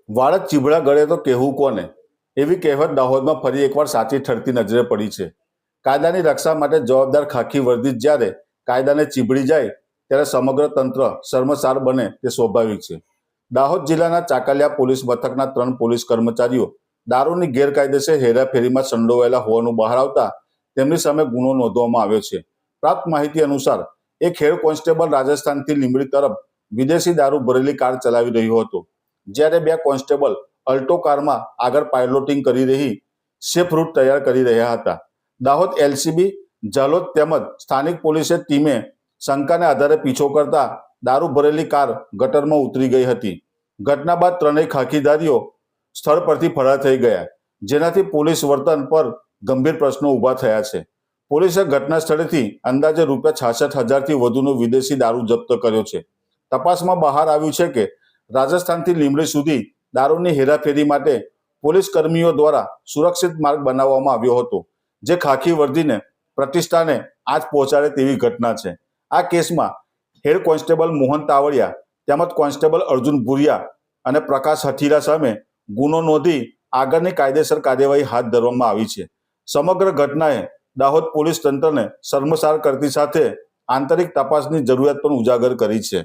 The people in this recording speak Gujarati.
વાળદ ચીભડા ગળે તો કહેવું કોને? એવી કહેવત દાહોદમાં ફરી એકવાર સાચી ઠરતી નજરે પડી છે. કાયદાની રક્ષા માટે જવાબદાર ખાખી વર્દી જ્યારે કાયદાને ચીભડી જાય ત્યારે સમગ્ર તંત્ર શર્મસાર બને તે સ્વાભાવિક છે. દાહોદ જિલ્લાના ચાકલિયા પોલીસ મથકના 3 પોલીસ કર્મચારીઓ દારૂની ગેરકાયદેસર હેરાફેરીમાં સંડોવાયેલા હોવાનું બહાર આવતા તેમની સામે ગુનો નોંધવામાં આવ્યો છે. પ્રાપ્ત માહિતી અનુસાર એક હેડ કોન્સ્ટેબલ રાજસ્થાનથી લીંબડી તરફ વિદેશી દારૂ ભરેલી કાર ચલાવી રહ્યો હતો, જ્યારે 2 કોન્સ્ટેબલ અલ્ટો કારમાં આગળ પાયલોટિંગ કરી રહી સેફ રૂટ તૈયાર કરી રહ્યા હતા. દાહોદ એલસીબી, ઝાલોદ તેમજ સ્થાનિક પોલીસે ટીમે શંકાને આધારે પીછો કરતા દારૂ ભરેલી કાર ગટરમાં ઉતરી ગઈ હતી. ઘટના બાદ ત્રણેય ખાખીધારીઓ સ્થળ પરથી ફરાર થઈ ગયા, જેનાથી પોલીસ વર્તન પર ગંભીર પ્રશ્નો ઊભા થયા છે. પોલીસે ઘટના સ્થળેથી અંદાજે ₹66,000થી વધુનો વિદેશી દારૂ જપ્ત કર્યો છે. તપાસમાં બહાર આવ્યું છે કે રાજસ્થાનથી લીંબડી સુધી દારૂની હેરાફેરી માટે પોલીસ કર્મીઓ દ્વારા સુરક્ષિત માર્ગ બનાવવામાં આવ્યો હતો, જે ખાખી વર્દીને પ્રતિષ્ઠાને આંચ પહોંચાડે તેવી ઘટના છે. આ કેસમાં હેડ કોન્સ્ટેબલ મોહન તાવડિયા તેમજ કોન્સ્ટેબલ અર્જુન ભુરિયા અને પ્રકાશ હઠીરા સામે ગુનો નોંધી આગળની કાયદેસર કાર્યવાહી હાથ ધરવામાં આવી છે. સમગ્ર ઘટનાએ દાહોદ પોલીસ તંત્રને શર્મસાર કરતી સાથે આંતરિક તપાસની જરૂરિયાત પણ ઉજાગર કરી છે.